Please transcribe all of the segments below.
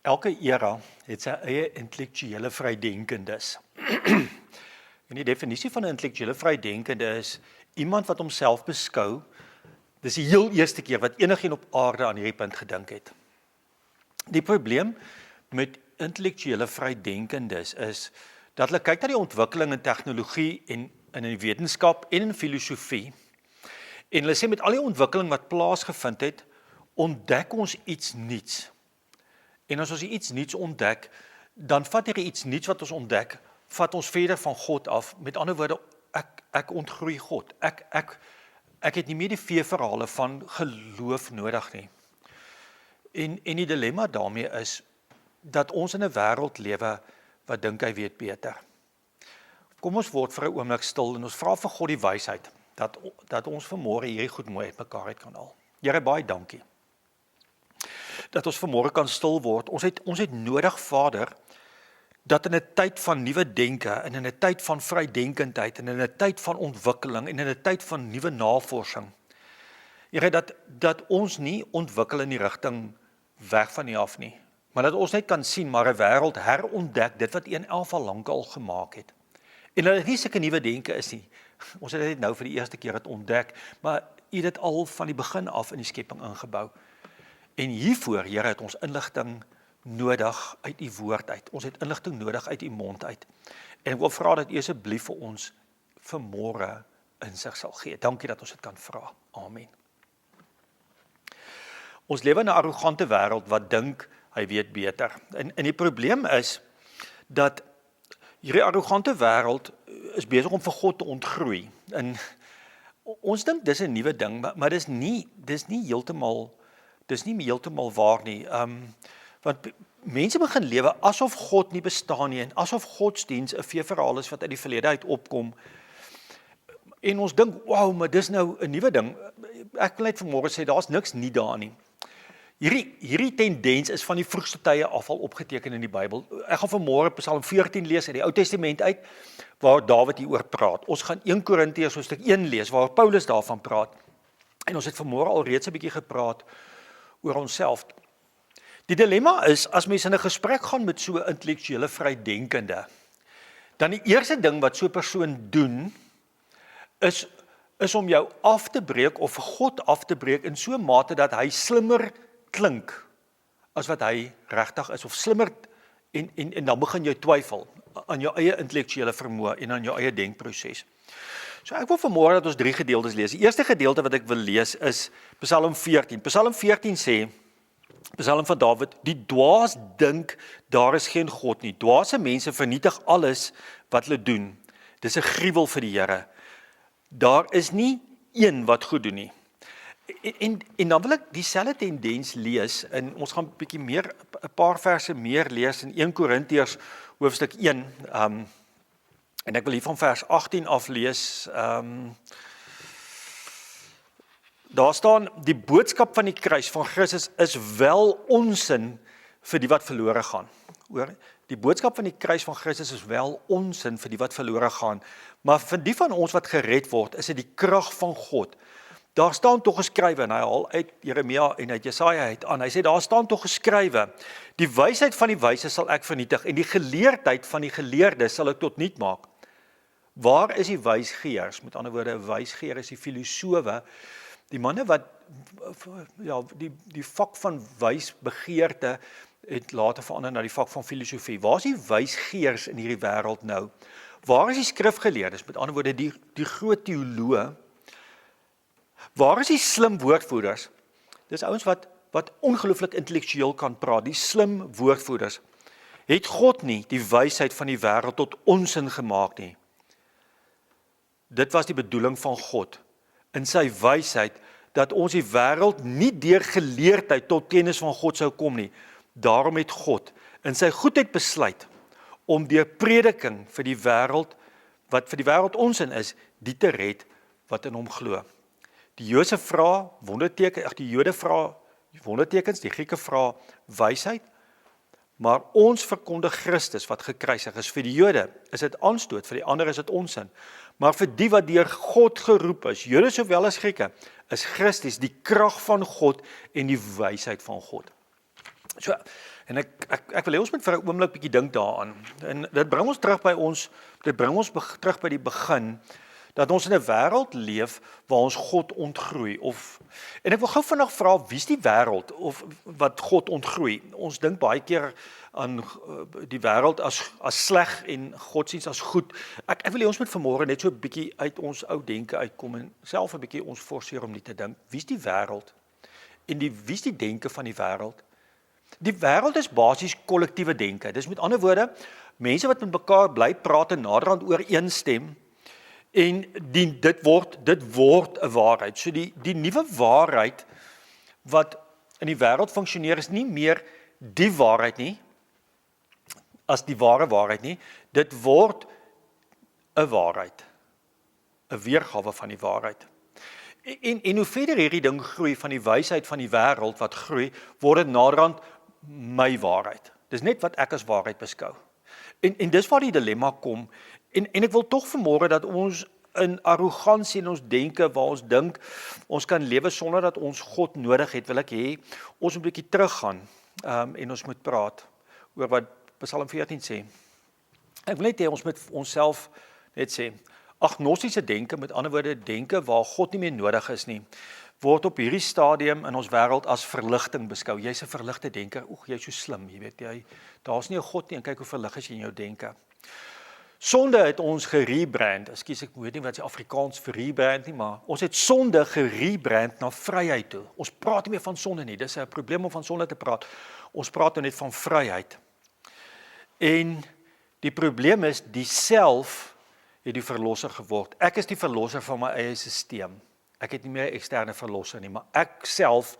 Elke era het sy eie intellektuele vrydenkendes. En die definisie van 'n intellektuele vrydenkende is iemand wat homself beskou, dis die heel eerste keer wat enigiemand op aarde aan hierdie punt gedink het. Die probleem met intellektuele vrydenkendes is dat hulle kyk na die ontwikkeling in tegnologie en in die wetenskap en in filosofie. En hulle sê met al die ontwikkeling wat plaasgevind het, ontdek ons iets nuuts. En as ons iets nuuts ontdek, dan vat hierdie iets nuuts wat ons ontdek, vat ons verder van God af. Met ander woorde, ek ontgroei God. Ek het nie meer die veeverhale van geloof nodig nie. En die dilemma daarmee is, dat ons in 'n wêreld lewe, wat dink hy weet beter. Kom ons word vir 'n oomblik stil, en ons vra vir God die wysheid, dat ons vanmôre hierdie goed mooi uitmekaar uit kan haal. Here, baie dankie. Dat ons vanmôre kan stil word. Ons het nodig, Vader, dat in 'n tyd van nuwe denke, en in 'n tyd van vrydenkendheid, en in 'n tyd van ontwikkeling, en in 'n tyd van nuwe navorsing, Here, dat ons nie ontwikkel in die rigting weg van hier af nie, maar dat ons net kan sien, maar 'n wêreld herontdek, dit wat 1.11 al lankal gemaak het. En dat dit nie sulke nuwe denke is nie. Ons het dit nou vir die eerste keer het ontdek, maar U het dit al van die begin af in die skepping ingebou. En hiervoor, Here, het ons inligting nodig uit U woord uit. Ons het inligting nodig uit U mond uit. En ek wil vra dat U asseblief vir ons vanmôre insig sal gee. Dankie dat ons dit kan vra. Amen. Ons lewe in 'n arrogante wêreld wat dink hy weet beter. En die probleem is dat hierdie arrogante wêreld is besig om vir God te ontgroei. En ons dink dis 'n nuwe ding, maar dis nie heeltemal waar nie. Want mense begin lewe asof God nie bestaan nie, en asof godsdiens 'n veeverhaal is wat uit die verlede uit opkom. En ons dink, wow, maar dis nou 'n nuwe ding. Ek wil net vanmôre sê, daar's niks nie daar nie. Hierdie tendens is van die vroegste tye af al opgeteken in die Bybel. Ek gaan vanmôre Psalm 14 lees uit die Ou Testament uit, waar Dawid hieroor praat. Ons gaan 1 Korintiërs hoofstuk 1 lees, waar Paulus daarvan praat. En ons het vanmôre al reeds 'n bietjie gepraat oor onsself. Die dilemma is, as mens in 'n gesprek gaan met so 'n intellektuele vrydenkende, dan die eerste ding wat so 'n persoon doen, is om jou af te breek, of God af te breek, in so 'n mate dat hy slimmer klink as wat hy regtig is, of slimmer, en dan begin jy twyfel aan jou eie intellektuele vermoë en aan jou eie denkproses. So ek wil vanmôre dat ons 3 gedeeltes lees. Die eerste gedeelte wat ek wil lees is Psalm 14. Psalm 14 sê, Psalm van Dawid, die dwaas dink daar is geen God nie. Dwaase mense vernietig alles wat hulle doen. Dis 'n gruwel vir die Here. Daar is nie een wat goed doen nie. En dan wil ek dieselfde tendens lees, en ons gaan 'n paar verse meer lees in 1 Korintiërs hoofstuk 1, en ek wil hier van vers 18 af lees. Daar staan, die boodskap van die kruis van Christus is wel onsin vir die wat verlore gaan. Hoor, die boodskap van die kruis van Christus is wel onsin vir die wat verlore gaan, maar vir die van ons wat gered word, is dit die krag van God. Daar staan tog geskrywe, en hy haal uit Jeremia en uit Jesaja uit aan, hy sê, daar staan tog geskrywe, die wysheid van die wyse sal ek vernietig, en die geleerdheid van die geleerdes sal ek tot niet maak. Waar is die wysgeers? Met ander woorde, 'n wysgeer is die filosowe, die manne wat, ja, die vak van wysbegeerte het later verander na die vak van filosofie. Waar is die wysgeers in hierdie wêreld nou? Waar is die skrifgeleerdes? Met ander woorde, die groot teoloë. Waar is die slim woordvoerders? Dis ouens wat ongelooflik intellektueel kan praat, die slim woordvoerders. Het God nie die wysheid van die wêreld tot onsin gemaak nie? Dit was die bedoeling van God, in sy wysheid, dat ons die wêreld nie deur geleerdheid tot kennis van God sou kom nie. Daarom het God in sy goedheid besluit om deur prediking vir die wêreld, wat vir die wêreld onsin is, die te red wat in hom glo. Die Jode vra wondertekens, die Grieke vra wysheid, maar ons verkondig Christus wat gekruisig is. Vir die Jode is dit aanstoot, vir die ander is dit onsin. Maar vir die wat deur God geroep is, Jode sowel as Grieke, is Christus die krag van God en die wysheid van God. So, En ek wil hê ons moet vir 'n oomblik bietjie dink daaraan. En dit bring ons terug terug by die begin, dat ons in 'n wêreld leef waar ons God ontgroei. En ek wil gou vinnig vra, wie's die wêreld of wat God ontgroei? Ons dink baie keer aan die wêreld as sleg en godsdiens as goed. Ek wil hê ons moet vanmôre net so 'n bietjie uit ons ou denke uitkom en self 'n bietjie ons forceer om nie te dink, wie's die wêreld? En wie's die denke van die wêreld? Die wêreld is basies kollektiewe denke. Dis met ander woorde, mense wat met mekaar bly praat en naderhand ooreenstem en dit word 'n waarheid. So die nuwe waarheid wat in die wêreld funksioneer is nie meer die waarheid nie as die ware waarheid nie. Dit word 'n waarheid, 'n weergawe van die waarheid. En hoe verder hierdie ding groei van die wysheid van die wêreld wat groei, word dit naderhand my waarheid. Dis net wat ek as waarheid beskou. En dis waar die dilemma kom. En ek wil tog vanmôre dat ons in arrogansie in ons denke, waar ons dink ons kan lewe sonder dat ons God nodig het, wil ek hê ons moet 'n bietjie teruggaan en ons moet praat oor wat Psalm 14 sê. Ek wil net hê ons moet onsself net sê, agnostiese denke, met ander woorde denke waar God nie meer nodig is nie, word op hierdie stadium in ons wêreld as verligting beskou. Jy's 'n verligte denker. Jy's so slim, jy weet, daar's nie 'n God nie en kyk hoe verlig is jy in jou denke. Sonde het ons gerebrand. Ekskuus, ek weet nie wat se Afrikaans vir rebrand nie, maar ons het sonde gerebrand na vryheid toe. Ons praat nie meer van sonde nie. Dis 'n probleem om van sonde te praat. Ons praat nou net van vryheid. En die probleem is, die self het die verlosser geword. Ek is die verlosser van my eie stelsel. Ek het nie meer 'n eksterne verlosser nie, maar ek self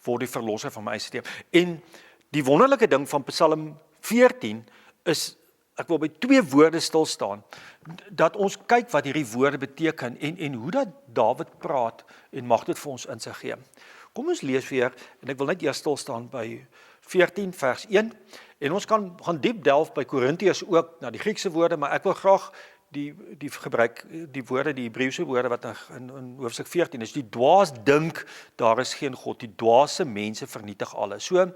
word die verlosser van my eie stelsel. En die wonderlike ding van Psalm 14 is, ek wil by 2 woorde stil staan, dat ons kyk wat hierdie woorde beteken en hoe dat Dawid praat en mag dit vir ons insig gee. Kom ons lees weer, en ek wil net eers stil staan by 14 vers 1, en ons kan gaan diep delf by Korintiërs ook na die Griekse woorde, maar ek wil graag die gebruik die woorde, die Hebreëse woorde wat in hoofstuk 14 is. Die dwaas dink daar is geen God, die dwaase mense vernietig alles. So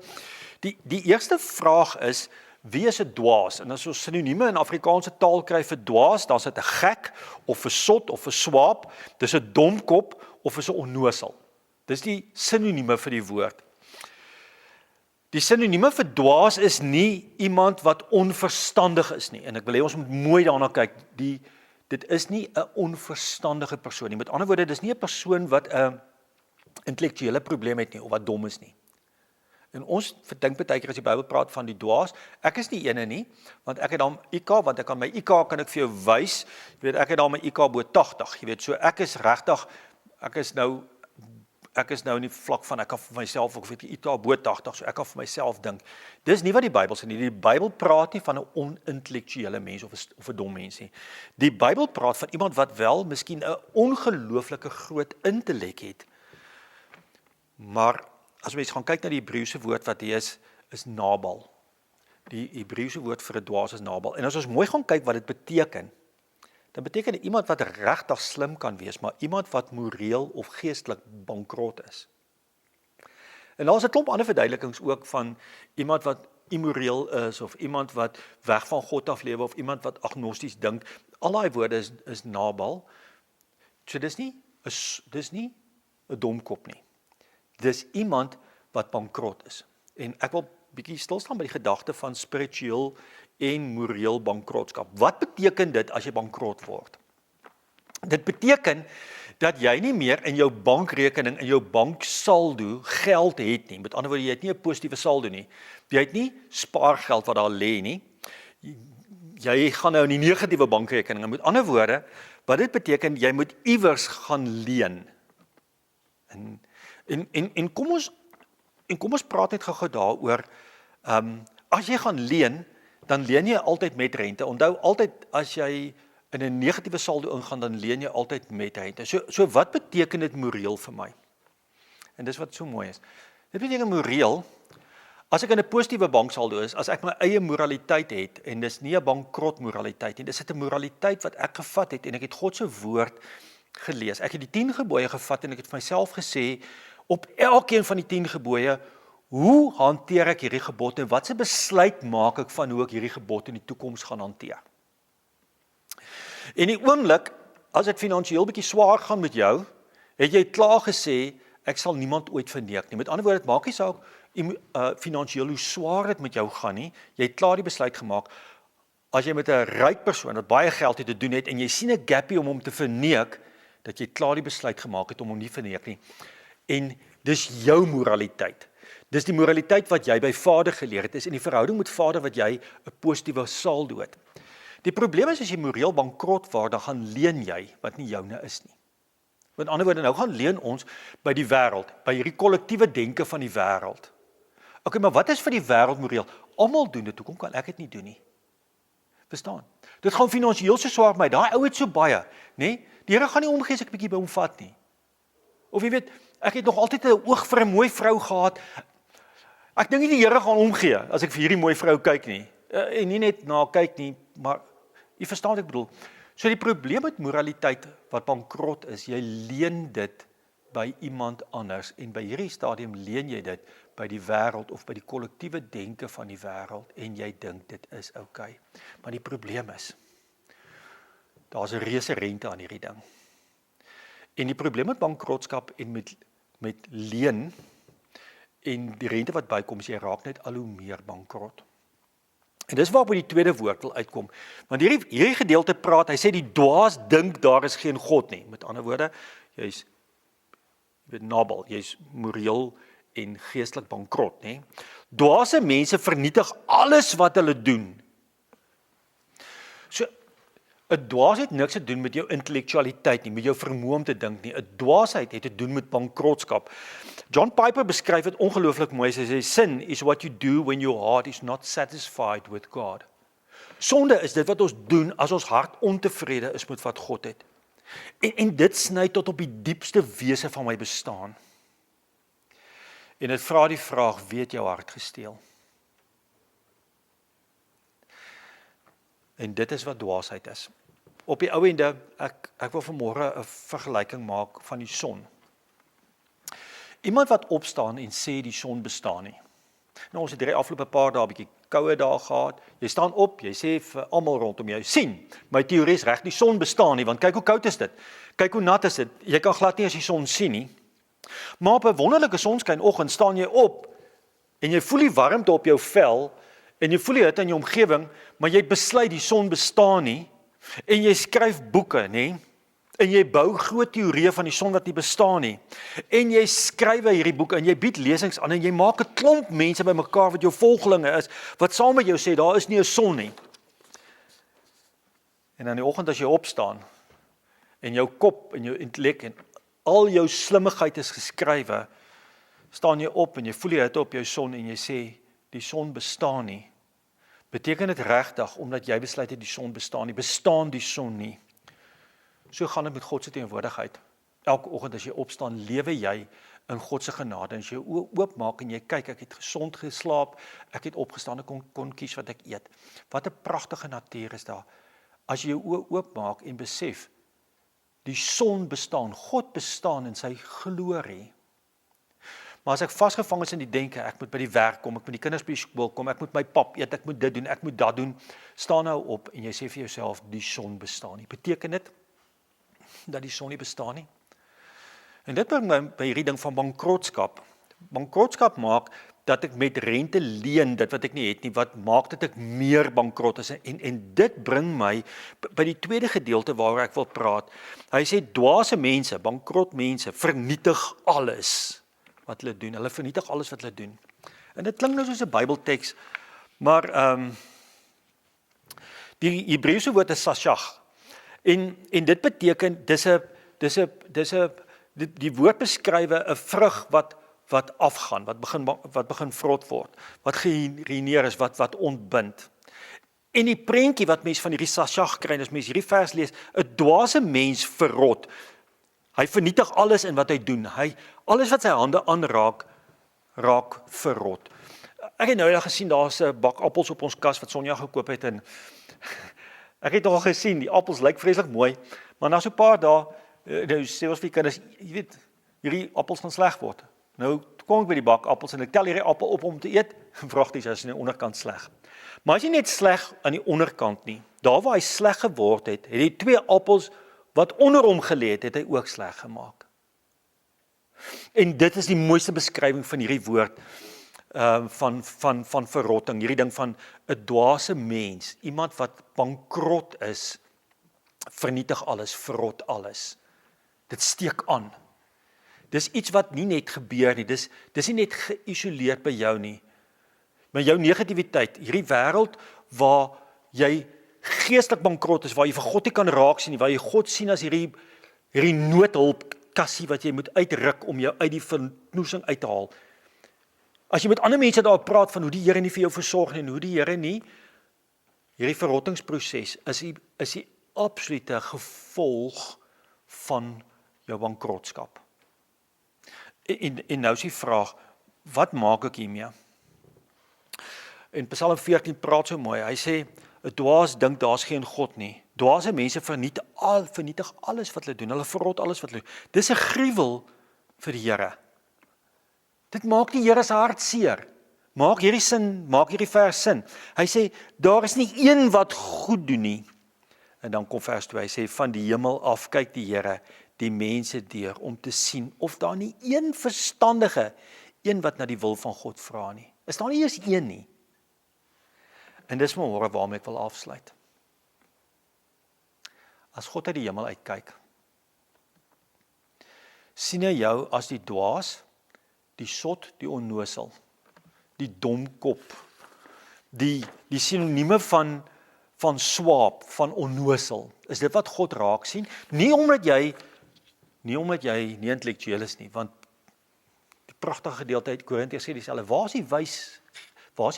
die eerste vraag is, wie is 'n dwaas? En as ons sinonieme in Afrikaanse taal kry vir dwaas, dan is dit 'n gek of 'n sot of 'n swaap, dis 'n domkop of is 'n onnosel. Dis die sinonieme vir die woord. Die sinonieme vir dwaas is nie iemand wat onverstandig is nie. En ek wil hê ons moet mooi daarna kyk. Dit is nie 'n onverstandige persoon nie. Met ander woorde, dis nie 'n persoon wat 'n intellektuele probleem het nie of wat dom is nie. En ons verdink baie keer as die Bybel praat van die dwaas, ek is nie ene nie, want ek het dan IQ, want ek kan my IQ kan ek vir jou wys. Jy weet, ek het dan my IQ bo 80, jy weet, so ek is regtig, ek is nou in die vlak van, ek kan vir myself, ek weet die IQ bo 80, so ek kan vir myself dink. Dis nie wat die Bybel sê nie. Die Bybel praat nie van 'n onintellektuele mens of 'n dom mens nie. Die Bybel praat van iemand wat wel miskien 'n ongelooflike groot intellek het, maar as mens gaan kyk na die Hebreëse woord wat hier is Nabal. Die Hebreëse woord vir 'n dwaas is Nabal. En as ons mooi gaan kyk wat dit beteken, dan beteken dit iemand wat regtig slim kan wees, maar iemand wat moreel of geestelik bankrot is. En daar is 'n klomp ander verduidelikings ook van iemand wat immoreel is, of iemand wat weg van God af lewe, of iemand wat agnosties dink. Al daai woorde is Nabal. So dis nie 'n domkop nie. Dis iemand wat bankrot is. En ek wil bietjie stil staan by die gedagte van spiritueel en moreel bankrotskap. Wat beteken dit as jy bankrot word? Dit beteken dat jy nie meer in jou bankrekening, in jou banksaldo geld het nie. Met ander woorde, jy het nie 'n positiewe saldo nie. Jy het nie spaargeld wat daar lê nie. Jy gaan nou in die negatiewe bankrekening. Met ander woorde, wat dit beteken, jy moet iewers gaan leen. En kom ons praat net gou daaroor. As jy gaan leen, dan leen jy altyd met rente. Onthou, altyd as jy in 'n negatiewe saldo ingaan, dan leen jy altyd met rente. So wat beteken dit moreel vir my? En dis wat so mooi is. Dit beteken moreel, as ek in 'n positiewe banksaldo is, as ek my eie moraliteit het, en dis nie 'n bankrot moraliteit nie, dis 'n moraliteit wat ek gevat het, en ek het God se woord gelees. Ek het die 10 gebooie gevat, en ek het vir myself gesê, op elkeen van die 10 gebooie, hoe hanteer ek hierdie gebod en watse besluit maak ek van hoe ek hierdie gebod in die toekoms gaan hanteer? En die oomblik, as dit finansiëel bietjie swaar gaan met jou, het jy klaar gesê, ek sal niemand ooit verneek nie. Met ander woorde, dit maak nie saak finansiëel hoe swaar dit met jou gaan nie, jy het klaar die besluit gemaak, as jy met 'n ryk persoon wat baie geld het te doen het, en jy sien 'n gappie om hom te verneek, dat jy klaar die besluit gemaak het om hom nie verneek nie. En dis jou moraliteit. Dis die moraliteit wat jy by Vader geleer het, is in die verhouding met Vader wat jy 'n positiewe saldo het. Die probleem is as jy moreel bankrot word, dan gaan leen jy wat nie joune is nie. Met ander woorde, nou gaan leen ons by die wêreld, by hierdie kollektiewe denke van die wêreld. Okay, maar wat is vir die wêreld moreel? Almal doen dit, hoekom kan ek dit nie doen nie? Verstaan? Dit gaan finansiëel so swaar met my, daai ou het so baie, nê? Die Here gaan nie omgee as ek 'n bietjie by hom vat nie. Of jy weet, ek het nog altyd 'n oog vir 'n mooi vrou gehad. Ek dink nie die Here gaan omgee as ek vir hierdie mooi vrou kyk nie. En nie net na kyk nie, maar jy verstaan wat ek bedoel. So die probleem met moraliteit wat bankrot is, jy leen dit by iemand anders en by hierdie stadium leen jy dit by die wêreld of by die kollektiewe denke van die wêreld en jy dink dit is oukei. Maar die probleem is, daar's 'n reuse rente aan hierdie ding. En die probleem met bankrotskap en met leen en die rente wat bykom, is jy raak net al hoe meer bankrot. En dis waarop die tweede woord wil uitkom. Want hierdie gedeelte praat, hy sê die dwaas dink daar is geen God nie. Met ander woorde, jy's nabel, jy's moreel en geestelik bankrot, nê? Dwaase mense vernietig alles wat hulle doen. So 'n dwaas het niks te doen met jou intellektualiteit nie, met jou vermoë om te dink nie. 'n Dwaasheid het te doen met bankrotskap. John Piper beskryf dit ongelooflik mooi. Hy sê sin is what you do when your heart is not satisfied with God. Sonde is dit wat ons doen as ons hart ontevrede is met wat God het. En dit sny tot op die diepste wese van my bestaan. En dit vra die vraag, wie het jou hart gesteel? En dit is wat dwaasheid is. Op die ou ende, ek wil vanmôre 'n vergelyking maak van die son. Iemand wat opstaan en sê die son bestaan nie. Nou ons het hierdie afgelope paar dae 'n bietjie koue dae gehad. Jy staan op, jy sê vir almal rondom jou, sien, my teorie is reg, die son bestaan nie, want kyk hoe koud is dit. Kyk hoe nat is dit. Jy kan glad nie as die son sien nie. Maar op 'n wonderlike sonskynoggend staan jy op en jy voel die warmte op jou vel en jy voel die hitte in jou omgewing, maar jy besluit die son bestaan nie en jy skryf boeke, nê? En jy bou groot teorieë van die son wat nie bestaan nie. En jy skryf hierdie boeke en jy bied lesings aan en jy maak 'n klomp mense bymekaar wat jou volgelinge is, wat saam met jou sê daar is nie 'n son nie. En aan die oggend as jy opstaan en jou kop en jou intellek en al jou slimmigheid is geskrywe, staan jy op en jy voel die hitte op jou son en jy sê die son bestaan nie. Beteken dit regtig omdat jy besluit het die son bestaan nie, bestaan die son nie? So gaan dit met God se teenwoordigheid. Elke oggend as jy opstaan, lewe jy in God se genade. As jy jou oë oopmaak en jy kyk, ek het gesond geslaap, ek het opgestaan en kon kies wat ek eet. Wat 'n pragtige natuur is daar. As jy jou oë oopmaak en besef, die son bestaan, God bestaan in sy glorie. Maar as ek vasgevang is in die denke, ek moet by die werk kom, ek moet die kinders by die skool kom, ek moet my pap eet, ek moet dit doen, ek moet dat doen, staan nou op en jy sê vir jouself, die son bestaan nie. Beteken dit dat die son nie bestaan nie? En dit bring my by hierdie ding van bankrotskap. Bankrotskap maak dat ek met rente leen dit wat ek nie het nie, wat maak dat ek meer bankrot is. En dit bring my by die tweede gedeelte waaroor ek wil praat. Hy sê dwaase mense, bankrot mense, vernietig alles wat hulle doen. Hulle vernietig alles wat hulle doen. En dit klink nou soos 'n Bybelteks, maar die Hebreëse woord is sashach. En dit beteken die woord beskryf 'n vrug wat afgaan, wat begin vrot word, wat geruïneer is, wat ontbind. En die prentjie wat mens van hierdie sashach kry, as mens hierdie vers lees, 'n dwaase mens verrot. Hy vernietig alles in wat hy doen. Alles wat sy hande aanraak, raak verrot. Ek het nou eendag gesien, daar's 'n bak appels op ons kas wat Sonja gekoop het en ek het al gesien, die appels lyk vreeslik mooi, maar na so 'n paar dae, nou sê ons vir die kinders, jy weet, hierdie appels gaan sleg word. Nou kom ek by die bak appels en ek tel hierdie appel op om te eet, vragties is aan die onderkant sleg. Maar as hy net sleg aan die onderkant nie, daar waar hy sleg geword het, het hy 2 appels wat onder hom gelê het hy ook sleg gemaak. En dit is die mooiste beskrywing van hierdie woord van verrotting, hierdie ding van 'n dwaase mens, iemand wat bankrot is, vernietig alles, verrot alles. Dit steek aan. Dis iets wat nie net gebeur nie, dis nie net geïsoleerd by jou nie. Maar jou negativiteit, hierdie wêreld waar jy geestelik bankrot is, waar jy vir God nie kan raak sien nie, waar jy God sien as hierdie noodhulpkassie wat jy moet uitruk om jou uit die vernoesing uit te haal. As jy met ander mense daar praat van hoe die Here nie vir jou versorg nie en hoe die Here nie, hierdie verrottingsproses is die absolute gevolg van jou bankrotskap. En nou is die vraag, wat maak ek hiermee? En Psalm 14 praat so mooi, hy sê, 'n dwaas dink daar's geen God nie. Dwaase mense vernietig alles wat hulle doen, hulle verrot alles wat hulle doen. Dis 'n gruwel vir die Here. Dit maak die Here se hart seer. Maak hierdie vers sin. Hy sê, daar is nie een wat goed doen nie. En dan kom vers 2, hy sê, van die hemel af kyk die Here die mense deur om te sien of daar nie een verstandige, een wat na die wil van God vra nie. Is daar nie eers een nie? En dis môre waarmee ek wil afsluit. As God uit die hemel uitkyk, sien hy jou as die dwaas, die sot, die onnosel, die domkop, die sinonieme van swaap, van onnosel. Is dit wat God raak sien? Nie omdat jy nie intellektueel is nie, want die pragtige gedeelte uit Korintiërs sê dieselfde. Waar is die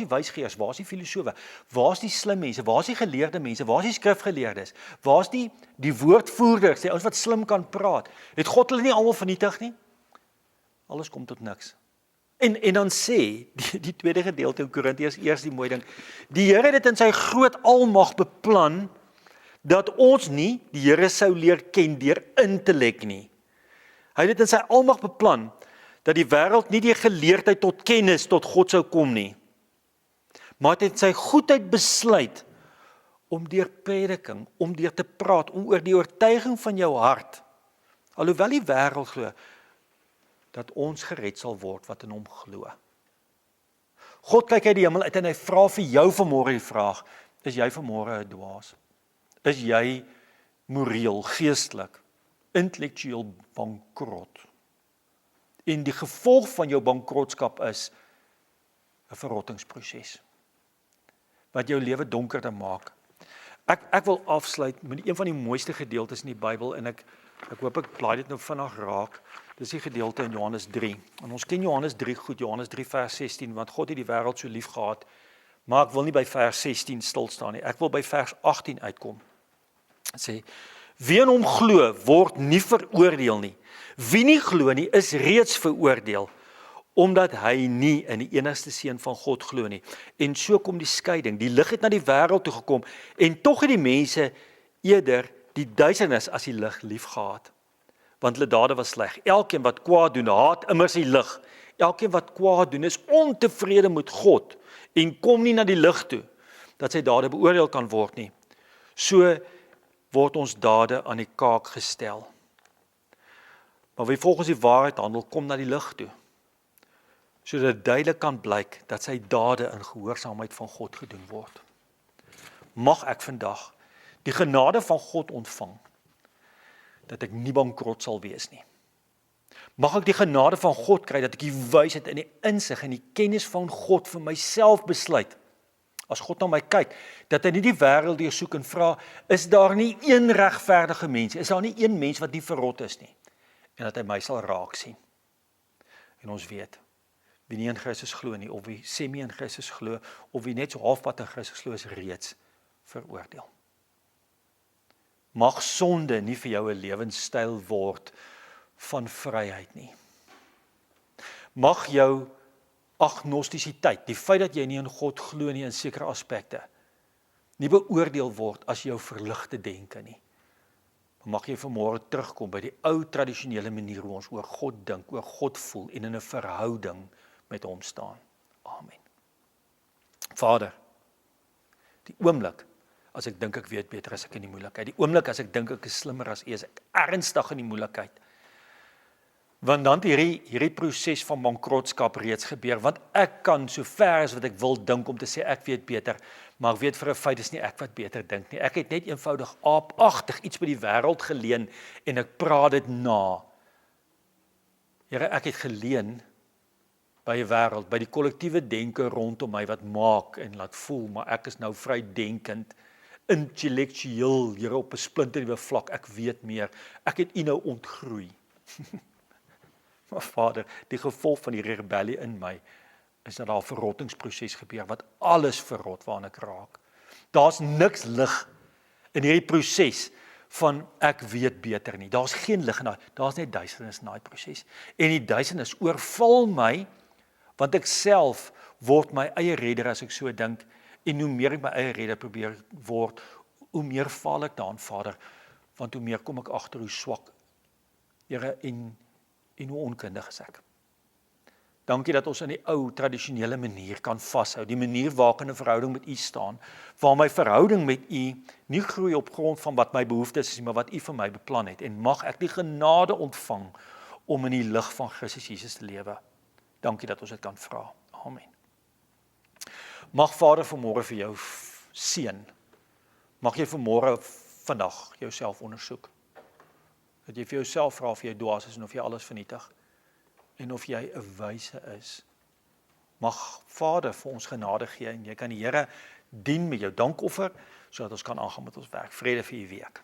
wysgeers? Waar is die filosofe? Waar is die slim mense? Waar is die geleerde mense? Waar is die skrifgeleerdes? Waar is die woordvoerders, die ouens wat slim kan praat? Het God hulle nie almal vernietig nie? Alles kom tot niks. En dan sê, die tweede gedeelte in Korintiërs, eers die mooi ding, die Here het dit in sy groot almag beplan, dat ons nie die Here sou leer ken deur intellek nie. Hy het dit in sy almag beplan, dat die wêreld nie deur geleerdheid tot kennis tot God sou kom nie, maar het in sy goedheid besluit, om deur prediking, om deur te praat, om oor die oortuiging van jou hart, alhoewel die wêreld glo, dat ons gered sal word wat in hom glo. God kyk uit die hemel uit en hy vra vir jou vanmôre die vraag, is jy vanmôre 'n dwaas? Is jy moreel, geestelik, intellektueel bankrot? En die gevolg van jou bankrotskap is 'n verrottingsproses, wat jou lewe donkerder maak. Ek wil afsluit met een van die mooiste gedeeltes in die Bybel, en ek hoop ek blaai dit nou vinnig raak. Dis die gedeelte in Johannes 3. En ons ken Johannes 3 goed, Johannes 3 vers 16, want God het die wêreld so lief gehad. Maar ek wil nie by vers 16 stil staan nie. Ek wil by vers 18 uitkom. Het sê, wie in hom glo, word nie veroordeel nie. Wie nie glo nie, is reeds veroordeel, omdat hy nie in die enigste seun van God glo nie. En so kom die skeiding. Die lig het na die wêreld toe gekom, en tog het die mense eerder die duisternis as die lig lief gehad. Want hulle dade was sleg. Elkeen wat kwaad doen, haat immers die lig. Elkeen wat kwaad doen, is ontevrede met God, en kom nie na die lig toe, dat sy dade beoordeel kan word nie. So word ons dade aan die kaak gestel. Maar wie volgens die waarheid handel, kom na die lig toe, sodat duidelik kan blyk dat sy dade in gehoorsaamheid van God gedoen word. Mag ek vandag die genade van God ontvang, dat ek nie bankrot sal wees nie. Mag ek die genade van God kry, dat ek die wysheid en die insig en die kennis van God vir myself besluit, as God na my kyk, dat hy nie die wêreld deursoek en vra, is daar nie een regverdige mens, is daar nie een mens wat nie verrot is nie, en dat hy my sal raak sien. En ons weet, wie nie in Christus glo nie, of wie semi in Christus glo, of wie net so halfpad in Christus glo, is reeds veroordeel. Mag sonde nie vir jou 'n lewenstyl word van vryheid nie. Mag jou agnostisiteit, die feit dat jy nie in God glo nie in sekere aspekte, nie beoordeel word as jou verligte denke nie. Mag jy vanmôre terugkom by die ou tradisionele manier hoe ons oor God dink, oor God voel en in 'n verhouding met hom staan. Amen. Vader, die oomblik as ek dink ek weet beter as ek in die moeilikheid, die oomblik as ek dink ek is slimmer as U, is ek ernstig in die moeilikheid. Want dan hierdie proses van bankrotskap reeds gebeur, want ek kan so ver as wat ek wil dink om te sê ek weet beter, maar ek weet vir 'n feit is nie ek wat beter dink nie. Ek het net eenvoudig aapagtig iets by die wêreld geleen en ek praat dit na. Here, ek het geleen by 'n wêreld, by die kollektiewe denke rondom my wat maak en laat voel, maar ek is nou vrydenkend, intellektueel, Here, op 'n splinternuwe vlak, ek weet meer. Ek het U nou ontgroei. Maar Vader, die gevolg van die rebellie in my is dat daar 'n verrottingsproses gebeur wat alles verrot waarna ek raak. Daar's niks lig in hierdie proses van ek weet beter nie. Daar's geen lig in daai, daar's net duisternis in daai proses. En die duisternis oorval my want ek self word my eie redder as ek so dink, en hoe meer ek my eie redder probeer word, hoe meer val ek daarin, Vader, want hoe meer kom ek agter hoe swak, Here, en hoe onkundig is ek. Dankie dat ons in die ou tradisionele manier kan vashou, die manier waar ek in 'n verhouding met U staan, waar my verhouding met U nie groei op grond van wat my behoeftes is, maar wat U vir my beplan het, en mag ek die genade ontvang om in die lig van Christus Jesus te lewe. Dankie dat ons dit kan vra. Amen. Mag Vader vanmôre vir jou seën. Mag jy vanmôre vandag jouself ondersoek. Dat jy vir jouself vra of jy dwaas is en of jy alles vernietig. En of jy 'n wyse is. Mag Vader vir ons genade gee en jy kan die Here dien met jou dankoffer, sodat ons kan aangaan met ons werk. Vrede vir u week.